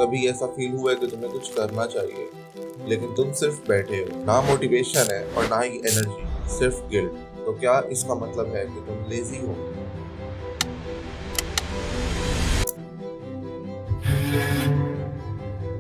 कभी ऐसा फील हुआ है कि तुम्हें कुछ करना चाहिए लेकिन तुम सिर्फ बैठे हो? ना मोटिवेशन है और ना ही एनर्जी, सिर्फ गिल्ट। तो क्या इसका मतलब है कि तुम लेजी हो?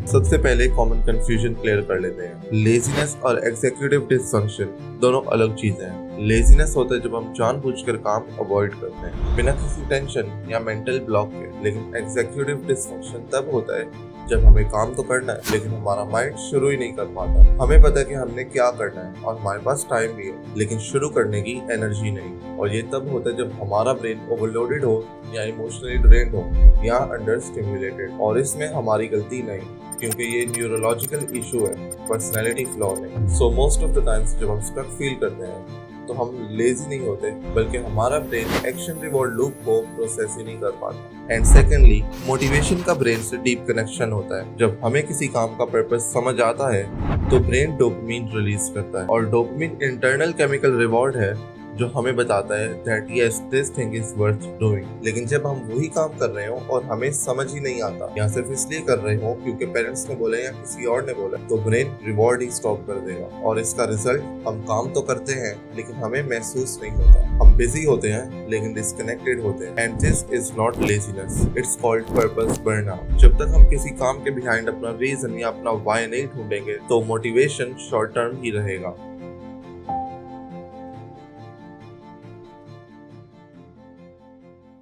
सबसे पहले कॉमन कंफ्यूजन क्लियर कर लेते हैं। लेजीनेस और एग्जीक्यूटिव डिसफंक्शन दोनों अलग चीजें हैं। लेजीनेस होता है जब हम जानबूझकर काम अवॉइड करते हैं बिना किसी टेंशन या मेंटल ब्लॉक के, लेकिन एग्जीक्यूटिव डिसफंक्शन तब होता है जब हमें काम तो करना है लेकिन हमारा माइंड शुरू ही नहीं कर पाता। हमें पता है कि हमने क्या करना है और हमारे पास टाइम भी है, लेकिन शुरू करने की एनर्जी नहीं। और ये तब होता है जब हमारा ब्रेन ओवरलोडेड हो या इमोशनली ड्रेन्ड हो या अंडर स्टिमुलेटेड। और इसमें हमारी गलती नहीं, क्योंकि ये न्यूरोलॉजिकल इशू है, पर्सनैलिटी फ्लॉ नहीं। So most of the times जब हम स्टक फील करते हैं तो हम लेजी नहीं होते, बल्कि हमारा ब्रेन एक्शन रिवॉर्ड लूप को प्रोसेस ही नहीं कर पाता। एंड सेकेंडली, मोटिवेशन का ब्रेन से डीप कनेक्शन होता है। जब हमें किसी काम का पर्पस समझ आता है तो ब्रेन डोपामिन रिलीज करता है, और डोपामिन इंटरनल केमिकल रिवॉर्ड है जो हमें बताता है that yes this thing is worth doing. लेकिन जब हम वही काम कर रहे हो और हमें समझ ही नहीं आता, या सिर्फ इसलिए कर रहे हो क्योंकि पेरेंट्स ने बोला या किसी और ने बोला, तो ब्रेन रिवॉर्ड ही स्टॉप कर देगा। और इसका रिजल्ट, हम काम तो करते हैं लेकिन हमें महसूस नहीं होता। हम बिजी होते हैं लेकिन डिस्कनेक्टेड होते हैं। And this is not laziness, it's called purpose burnout. जब तक हम किसी काम के बिहाइंड अपना रीजन या अपना व्हाई नहीं ढूंढेंगे तो मोटिवेशन शॉर्ट टर्म ही रहेगा।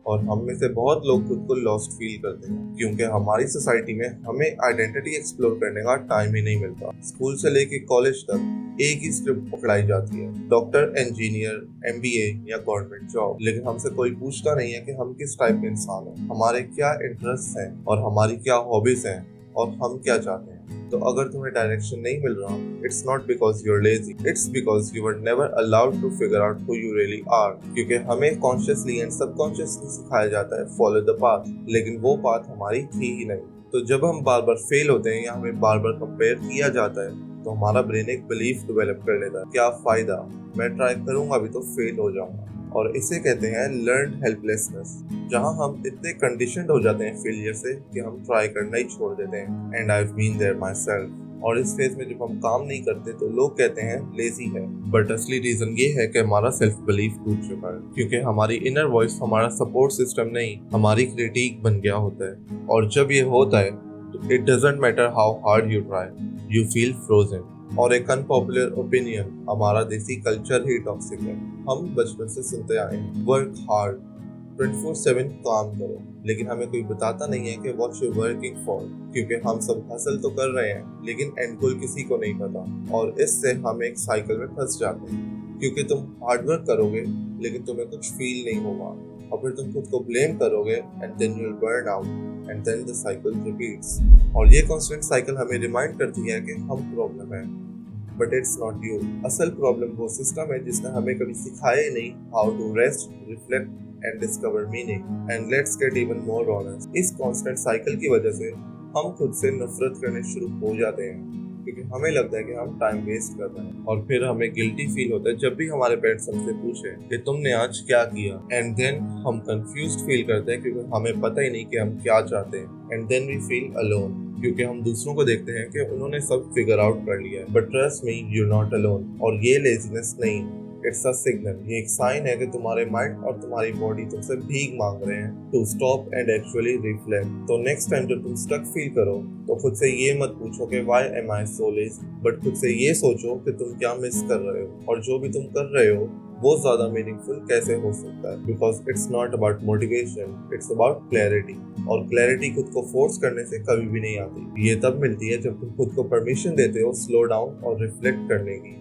और हम में से बहुत लोग खुद को लॉस्ट फील करते हैं क्योंकि हमारी सोसाइटी में हमें आइडेंटिटी एक्सप्लोर करने का टाइम ही नहीं मिलता। स्कूल से लेके कॉलेज तक एक ही स्क्रिप्ट पकड़ाई जाती है, डॉक्टर, इंजीनियर, एमबीए या गवर्नमेंट जॉब। लेकिन हमसे कोई पूछता नहीं है कि हम किस टाइप के इंसान हैं, हमारे क्या इंटरेस्ट हैं और हमारी क्या हॉबीज हैं और हम क्या चाहते हैं। तो अगर तुम्हें डायरेक्शन नहीं मिल रहा, it's not because you are lazy, it's because you were never allowed to figure out who you really are. क्योंकि हमें कॉन्शियसली एंड सबकॉन्शियसली सिखाया जाता है फॉलो द पाथ, लेकिन वो पाथ हमारी थी ही नहीं। तो जब हम बार बार फेल होते हैं या हमें बार बार कंपेयर किया जाता है तो हमारा ब्रेन एक बिलीफ डेवलप कर लेता है, क्या फायदा, मैं ट्राई करूंगा भी तो फेल हो जाऊंगा। और इसे कहते हैं लर्न्ड हेल्पलेसनेस, जहां हम इतने कंडीशनड हो जाते हैं फेलियर से कि हम ट्राई करना ही छोड़ देते हैं। And I have been there myself. और इस फेज में जब हम काम नहीं करते तो लोग कहते हैं लेजी है, बट असली रीजन ये है कि हमारा सेल्फ बिलीफ टूट चुका है, क्योंकि हमारी इनर वॉइस हमारा सपोर्ट सिस्टम नहीं, हमारी क्रिटिक बन गया होता है। और जब ये होता है तो it doesn't matter how hard you try, you feel frozen. और एक अनपॉपुलर ओपिनियन, हमारा देसी कल्चर ही टॉक्सिक है। हम बचपन से सुनते आए हैं वर्क हार्ड, 24/7 काम करो, लेकिन हमें कोई बताता नहीं है कि व्हाट यू वर्किंग फॉर। क्योंकि हम सब हासिल तो कर रहे हैं लेकिन एंड गोल किसी को नहीं पता, और इससे हम एक साइकिल में फंस जाते हैं। क्योंकि तुम हार्ड वर्क करोगे लेकिन तुम्हें कुछ फील नहीं होगा, और फिर तुम खुद को ब्लेम करोगे and then you will burn out and then the cycle repeats. और ये कांस्टेंट साइकिल हमें रिमाइंड करती है कि हम प्रॉब्लम है, बट इट्स नॉट यू। असल प्रॉब्लम वो सिस्टम है जिसने हमें कभी सिखाया ही नहीं how to rest, reflect and discover meaning. And let's get even more honest, इस कांस्टेंट साइकिल की वजह से हम खुद से नफरत करने शुरू हो जाते हैं, क्योंकि हमें लगता है कि हम टाइम वेस्ट कर रहे हैं। और फिर हमें गिल्टी फील होता है जब भी हमारे पेरेंट्स हमसे पूछे कि तुमने आज क्या किया। एंड देन हम कंफ्यूज्ड फील करते हैं क्योंकि हमें पता ही नहीं कि हम क्या चाहते हैं। And then we feel alone, क्योंकि हम दूसरों को देखते हैं कि उन्होंने सब फिगर आउट कर लिया है। But trust me, you are not alone. और ये लेजीनेस नहीं, इट्स अ सिग्नल। ये एक साइन है कि तुम्हारे माइंड और तुम्हारी बॉडी तुमसे भीख मांग रहे हैं to stop and actually reflect. तो नेक्स्ट टाइम जब तुम स्टक फील करो तो खुद से ये मत पूछो कि why am I so lazy, but खुद से ये सोचो कि तुम क्या मिस कर रहे हो, और जो भी तुम कर रहे हो वो ज्यादा मीनिंगफुल कैसे हो सकता है। Because it's not about motivation, it's about clarity. और क्लैरिटी खुद को फोर्स करने से कभी भी नहीं आती, ये तब मिलती है जब तुम खुद को परमिशन देते हो स्लो डाउन और रिफ्लेक्ट करने की।